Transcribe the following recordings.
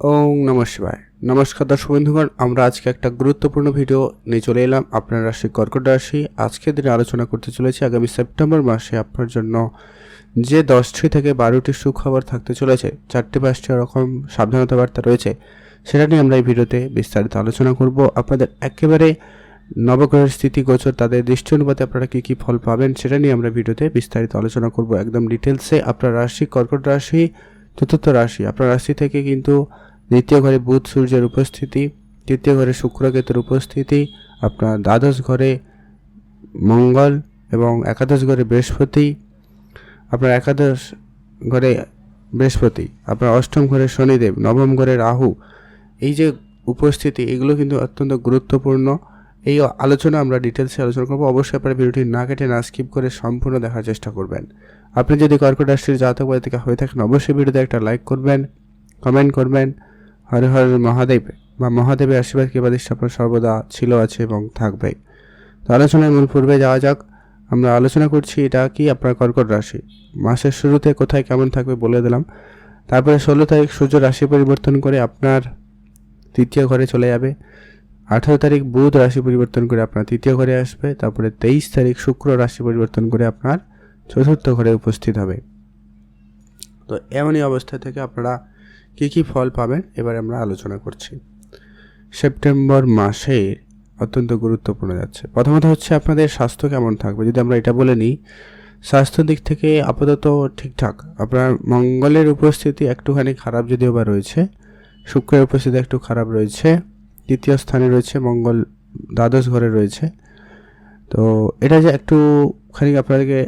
ওম নমঃ শিবায়। নমস্কার দর্শক বন্ধুগণ, আমরা আজকে একটা গুরুত্বপূর্ণ ভিডিও নিয়ে চলে এলাম। আপনার রাশি কর্কট রাশি। আজকের দিনে আলোচনা করতে চলেছি আগামী সেপ্টেম্বর মাসে আপনার জন্য যে 10টি থেকে 12টি সুখবর থাকতে চলেছে, 4-5টি রকম সাবধানতা বার্তা রয়েছে, সেটা নিয়ে আমরা এই ভিডিওতে বিস্তারিত আলোচনা করব। আপনাদের একেবারে নবগ্রহের স্থিতি গোচর, তাদের দৃষ্টি অনুপাতে আপনারা কী কী ফল পাবেন সেটা নিয়ে আমরা ভিডিওতে বিস্তারিত আলোচনা করব একদম ডিটেলসে। আপনার রাশি কর্কট রাশি, চতুর্থ রাশি, আপনার রাশি থেকে কিন্তু দ্বিতীয় ঘরে বুধ সূর্যের উপস্থিতি, তৃতীয় ঘরে শুক্র কেতুর উপস্থিতি, আপনার দ্বাদশ ঘরে মঙ্গল এবং একাদশ ঘরে বৃহস্পতি, আপনার একাদশ ঘরে বৃহস্পতি, আপনার অষ্টম ঘরে শনিদেব, নবম ঘরে রাহু, এই যে উপস্থিতি, এগুলো কিন্তু অত্যন্ত গুরুত্বপূর্ণ। এই আলোচনা আমরা ডিটেলসে আলোচনা করবো। অবশ্যই আপনার ভিডিওটি না কেটে না স্কিপ করে সম্পূর্ণ দেখার চেষ্টা করবেন। আপনি যদি কর্কট রাশির জাতক বা জাতিকা হয়ে থাকেন, অবশ্যই ভিডিওতে একটা লাইক করবেন, কমেন্ট করবেন। হর হর মহাদেব বা মহাদেবের আশীর্বাদ কৃপাদৃষ্টি আপনার সর্বদা ছিল, আছে এবং থাকবে। তো আলোচনার মূল পূর্বে যাওয়া যাক। আমরা আলোচনা করছি এটা কি আপনার কর্কট রাশি মাসের শুরুতে কোথায় কেমন থাকবে বলে দিলাম। তারপরে 16 তারিখ সূর্য রাশি পরিবর্তন করে আপনার তৃতীয় ঘরে চলে যাবে। 18 তারিখ বুধ রাশি পরিবর্তন করে আপনার তৃতীয় ঘরে আসবে। তারপরে 23 তারিখ শুক্র রাশি পরিবর্তন করে আপনার চতুর্থ ঘরে উপস্থিত হবে। তো এমনই অবস্থা থেকে আপনারা কী কী ফল পাবেন এবার আমরা আলোচনা করছি। সেপ্টেম্বর মাসে অত্যন্ত গুরুত্বপূর্ণ যাচ্ছে। প্রথমত হচ্ছে আপনাদের স্বাস্থ্য কেমন থাকবে। যদি আমরা এটা বলে নিই, স্বাস্থ্যের দিক থেকে আপাতত ঠিকঠাক। আপনার মঙ্গলের উপস্থিতি একটুখানি খারাপ যদিও বা রয়েছে, শুক্রের উপস্থিতি একটু খারাপ রয়েছে, তৃতীয় স্থানে রয়েছে মঙ্গল, দ্বাদশ ঘরে রয়েছে। তো এটা যে একটুখানি আপনাদেরকে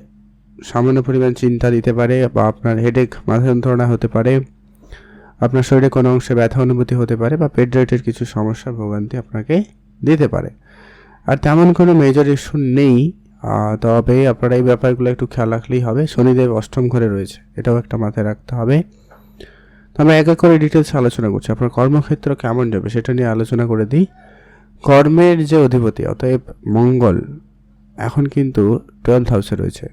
সামান্য পরিমাণ চিন্তা দিতে পারে, বা আপনার হেডেক, মাথা যন্ত্রণা হতে পারে, আপনার শরীরে কোনো অংশে ব্যথা অনুভূতি হতে পারে, বা পেট রিলেটেড কিছু সমস্যা ভোগান্তি আপনাকে দিতে পারে। আর তেমন কোনো মেজর ইস্যু নেই, তবে আপনারা এই ব্যাপারগুলো একটু খেয়াল রাখলেই হবে। শনিদেব অষ্টম ঘরে রয়েছে, এটাও একটা মাথায় রাখতে হবে। তো আমরা এক এক করে ডিটেলসে আলোচনা করছি। আপনার কর্মক্ষেত্র কেমন যাবে সেটা নিয়ে আলোচনা করে দিই। কর্মের যে অধিপতি অতএব মঙ্গল এখন কিন্তু 12th হাউসে রয়েছে।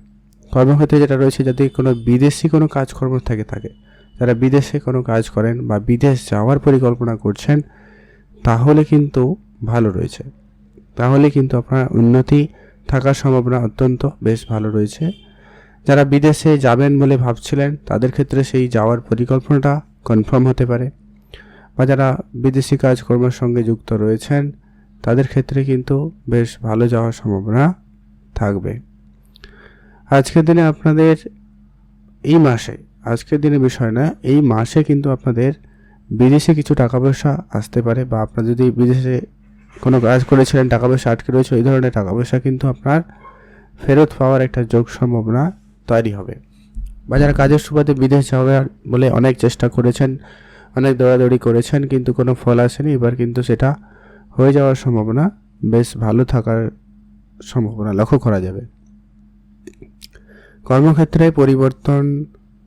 কর্মক্ষেত্রে যেটা রয়েছে, যদি কোনো বিদেশি কোনো কাজকর্ম থাকে, যারা বিদেশে কোনো কাজ করেন বা বিদেশ যাওয়ার পরিকল্পনা করছেন, তাহলে কিন্তু ভালো রয়েছে। তাহলে কিন্তু আপনার উন্নতি থাকার সম্ভাবনা অত্যন্ত বেশ ভালো রয়েছে। যারা বিদেশে যাবেন বলে ভাবছিলেন, তাদের ক্ষেত্রে সেই যাওয়ার পরিকল্পনাটা কনফার্ম হতে পারে। বা যারা বিদেশি কাজকর্মের সঙ্গে যুক্ত রয়েছেন, তাদের ক্ষেত্রে কিন্তু বেশ ভালো যাওয়ার সম্ভাবনা থাকবে। আজকের দিনে আপনাদের এই মাসে, আজকের দিনে বিষয় না, এই মাসে কিন্তু আপনাদের বিদেশে কিছু টাকা পয়সা আসতে পারে। বা আপনার যদি বিদেশে কোনো কাজ করেছিলেন, টাকা পয়সা আটকে রয়েছে, ওই ধরনের টাকা পয়সা কিন্তু আপনার ফেরত পাওয়ার একটা যোগ সম্ভাবনা তৈরি হবে। বা যারা কাজের সুবাদে বিদেশ যাওয়ার বলে অনেক চেষ্টা করেছেন, অনেক দৌড়াদৌড়ি করেছেন, কিন্তু কোনো ফল আসেনি, এবার কিন্তু সেটা হয়ে যাওয়ার সম্ভাবনা, বেশ ভালো থাকার সম্ভাবনা লক্ষ্য করা যাবে। কর্মক্ষেত্রে পরিবর্তন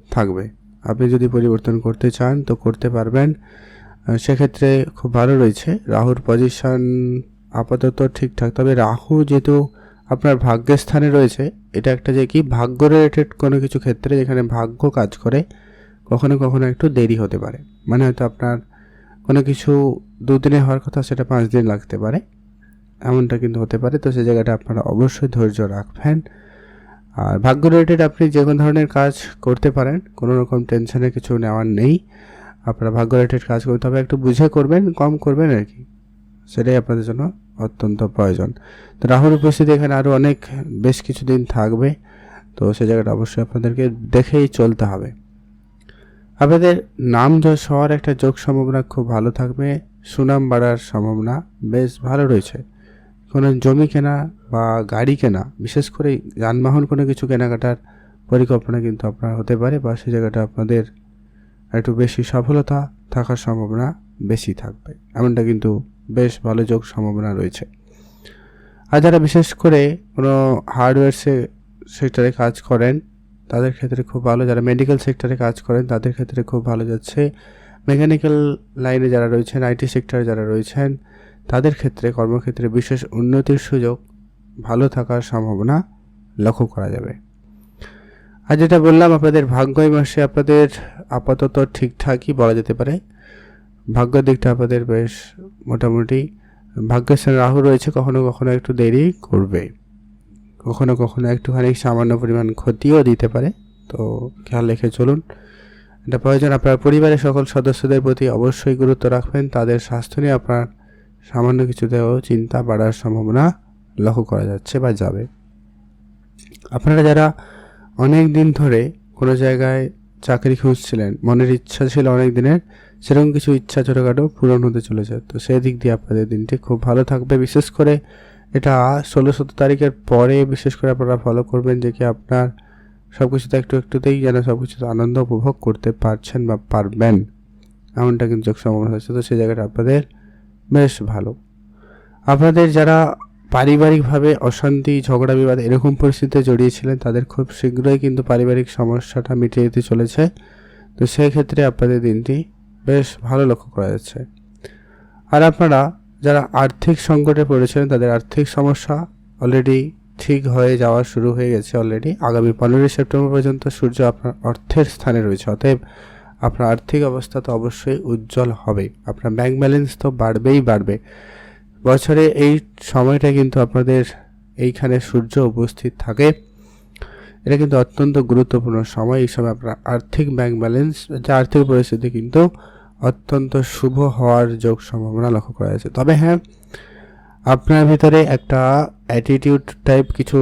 থাকবে। আপনি যদি পরিবর্তন করতে চান তো করতে পারবেন, সেক্ষেত্রে খুব ভালো রয়েছে। রাহুর পজিশন আপাতত ঠিকঠাক, তবে রাহু যেহেতু আপনার ভাগ্যের স্থানে রয়েছে, এটা একটা যে কি ভাগ্য রিলেটেড কোনো কিছু ক্ষেত্রে যেখানে ভাগ্য কাজ করে, কখনো কখনো একটু দেরি হতে পারে। মানে হয়তো আপনার কোনো কিছু 2 দিনে হওয়ার কথা, সেটা 5 দিন লাগতে পারে, এমনটা কিন্তু হতে পারে। তো সেই জায়গাটা আপনারা অবশ্যই ধৈর্য রাখবেন। আর ভাগ্য রিলেটেড আপনি যে কোনো ধরনের কাজ করতে পারেন, কোনো রকম টেনশনের কিছু নেওয়ার নেই। আপনারা ভাগ্য রিলেটেড কাজ করতে হবে, একটু বুঝে করবেন, কম করবেন আর কি, সেটাই আপনাদের জন্য অত্যন্ত প্রয়োজন। তো রাহুর উপস্থিতি এখানে আরও অনেক বেশ কিছুদিন থাকবে, তো সে জায়গাটা অবশ্যই আপনাদেরকে দেখেই চলতে হবে। আপনাদের নাম যশ হওয়ার একটা যোগ সম্ভাবনা খুব ভালো থাকবে। সুনাম বাড়ার সম্ভাবনা বেশ ভালো রয়েছে। কোনো জমি কেনা বা গাড়ি কেনা, বিশেষ করে যানবাহন কোনো কিছু কেনাকাটার পরিকল্পনা কিন্তু আপনার হতে পারে, বা সে জায়গাটা আপনাদের একটু বেশি সফলতা থাকার সম্ভাবনা বেশি থাকবে, এমনটা কিন্তু বেশ ভালো যোগ সম্ভাবনা রয়েছে। আর যারা বিশেষ করে কোনো হার্ডওয়্যার সেক্টরে কাজ করেন, তাদের ক্ষেত্রে খুব ভালো। যারা মেডিকেল সেক্টরে কাজ করেন, তাদের ক্ষেত্রে খুব ভালো যাচ্ছে। মেকানিক্যাল লাইনে যারা রয়েছেন, আইটি সেক্টরে যারা রয়েছেন, তাদের ক্ষেত্রে কর্মক্ষেত্রে বিশেষ উন্নতির সুযোগ, ভালো থাকার সম্ভাবনা লক্ষ্য করা যাবে। আর যেটা বললাম, আপনাদের ভাগ্য এই মাসে আপনাদের আপাতত ঠিকঠাকই বলা যেতে পারে। ভাগ্যের দিকটা আপনাদের বেশ মোটামুটি, ভাগ্যের স্থানে রাহু রয়েছে, কখনো কখনো একটু দেরি করবে, কখনো কখনো একটুখানি সামান্য পরিমাণ ক্ষতিও দিতে পারে, তো খেয়াল রেখে চলুন। এটা প্রয়োজন। আপনার পরিবারের সকল সদস্যদের প্রতি অবশ্যই গুরুত্ব রাখবেন। তাদের স্বাস্থ্য নিয়ে আপনার সামান্য কিছুতেও চিন্তা বাড়ার সম্ভাবনা লক্ষ্য করা যাচ্ছে বা যাবে। আপনারা যারা অনেক দিন ধরে কোনো জায়গায় চাকরি খুঁজছিলেন, মনের ইচ্ছা ছিল অনেক দিনের, সেরকম কিছু ইচ্ছা ছোটোখাটো পূরণ হতে চলেছে, তো সেই দিক দিয়ে আপনাদের দিনটি খুব ভালো থাকবে। বিশেষ করে এটা 16-17 তারিখের পরে বিশেষ করে আপনারা ফলো করবেন, যে কি আপনার সব কিছুতে একটুতেই যেন সব কিছুতে আনন্দ উপভোগ করতে পারছেন বা পারবেন, এমনটা কিন্তু যোগ সম্ভাবনা হচ্ছে। তো সেই জায়গাটা আপনাদের বেশ ভালো। আপনাদের যারা পারিবারিকভাবে অশান্তি, ঝগড়া বিবাদ এরকম পরিস্থিতিতে জড়িয়েছিলেন, তাদের খুব শীঘ্রই কিন্তু পারিবারিক সমস্যাটা মিটে যেতে চলেছে। তো সেই ক্ষেত্রে আপনাদের দিনটি বেশ ভালো লক্ষ্য করা যাচ্ছে। আর আপনারা যারা আর্থিক সংকটে পড়েছিলেন, তাদের আর্থিক সমস্যা অলরেডি ঠিক হয়ে যাওয়া শুরু হয়ে গেছে অলরেডি। আগামী 15 সেপ্টেম্বর পর্যন্ত সূর্য আপনার অর্থের স্থানে রয়েছে, অতএব আপনার আর্থিক অবস্থা তো অবশ্যই উজ্জ্বল হবে, আপনার ব্যাংক ব্যালেন্স তো বাড়বেই বাড়বে। বছরে এই সময়টা কিন্তু আপনাদের এইখানে সূর্য উপস্থিত থাকে, এটা কিন্তু অত্যন্ত গুরুত্বপূর্ণ সময়। এই সময় আপনার আর্থিক ব্যাংক ব্যালেন্স, যা আর্থিক পরিস্থিতি কিন্তু অত্যন্ত শুভ হওয়ার যোগ সম্ভাবনা লক্ষ্য করা যাচ্ছে। তবে হ্যাঁ, আপনার ভিতরে একটা অ্যাটিটিউড টাইপ কিছু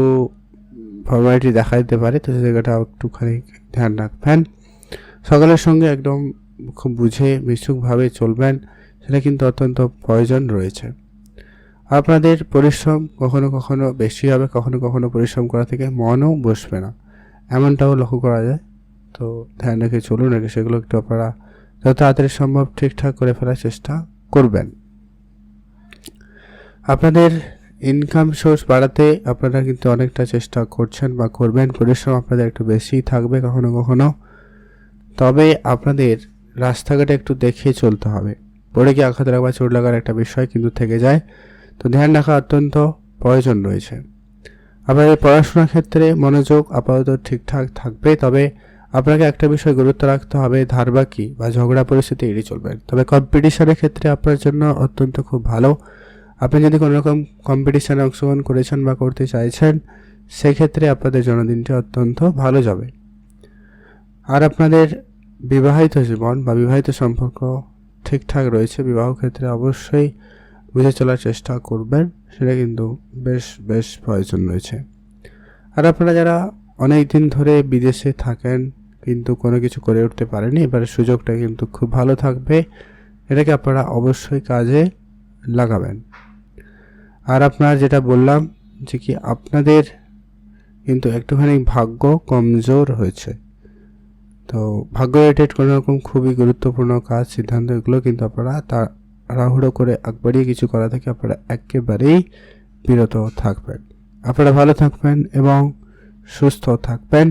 ফর্মালিটি দেখা দিতে পারে, তো সেই জায়গাটা একটুখানি ধ্যান রাখবেন। সকলের সঙ্গে একদম খুব বুঝে মিশুকভাবে চলবেন, সেটা কিন্তু অত্যন্ত প্রয়োজন রয়েছে। আপনাদের পরিশ্রম কখনো কখনো বেশি হবে, কখনো কখনো পরিশ্রম করা থেকে মনও বসবে না, এমনটাও লক্ষ্য করা যায়। তো ধ্যান রেখে চলুন, রেখে সেগুলো একটু আপনারা যত তাড়াতাড়ি সম্ভব ঠিকঠাক করে ফেলার চেষ্টা করবেন। আপনাদের ইনকাম সোর্স বাড়াতে আপনারা কিন্তু অনেকটা চেষ্টা করছেন বা করবেন, পরিশ্রম আপনাদের একটু বেশিই থাকবে কখনো কখনো। তবে আপনাদের রাস্তাঘাটে একটু দেখে চলতে হবে, পড়ে গিয়ে আঘাত লাগা বা চোট লাগার একটা বিষয় কিন্তু থেকে যায়, তো ধ্যান রাখা অত্যন্ত প্রয়োজন রয়েছে। আপনাদের পড়াশোনার ক্ষেত্রে মনোযোগ আপাতত ঠিকঠাক থাকবে, তবে আপনাকে একটা বিষয় গুরুত্ব রাখতে হবে, ধারবাকি বা ঝগড়া পরিস্থিতি এড়িয়ে চলবেন। তবে কম্পিটিশনের ক্ষেত্রে আপনার জন্য অত্যন্ত খুব ভালো। আপনি যদি কোনো রকম কম্পিটিশানে অংশগ্রহণ করেছেন বা করতে চাইছেন, সেক্ষেত্রে আপনাদের জন্মদিনটি অত্যন্ত ভালো যাবে। আর আপনাদের বিবাহিত জীবন বা বিবাহিত সম্পর্ক ঠিকঠাক রয়েছে, বিবাহ ক্ষেত্রে অবশ্যই বুঝে চলার চেষ্টা করবেন, সেটা কিন্তু বেশ প্রয়োজন রয়েছে। আর আপনারা যারা অনেক দিন ধরে বিদেশে থাকেন কিন্তু কোনো কিছু করে উঠতে পারেনি, এবারে সুযোগটা কিন্তু খুব ভালো থাকবে, এটাকে আপনারা অবশ্যই কাজে লাগাবেন। আর আপনার যেটা বললাম, যে কি আপনাদের কিন্তু একটুখানি ভাগ্য কমজোর হয়েছে, তো ভাগ্য রিলেটেড কোনো রকম খুবই গুরুত্বপূর্ণ কাজ, সিদ্ধান্ত, এগুলো কিন্তু আপনারা তাড়াহুড়ো করে একবারই কিছু করা থেকে আপনারা একেবারেই বিরত থাকবেন। আপনারা ভালো থাকবেন এবং সুস্থ থাকবেন।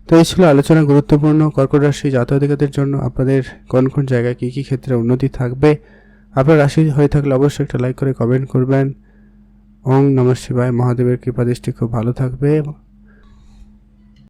তো এই ছিল আলোচনা। গুরুত্বপূর্ণ কর্কট রাশি জাতক-জাতিকাদের জন্য আপনাদের কোন কোন জায়গায় কী কী ক্ষেত্রে উন্নতি থাকবে, আপনার রাশি হয়ে থাকলে অবশ্যই একটা লাইক করে কমেন্ট করবেন। ওম নমঃ শিবায়। মহাদেবের কৃপা দৃষ্টি খুব ভালো থাকবে।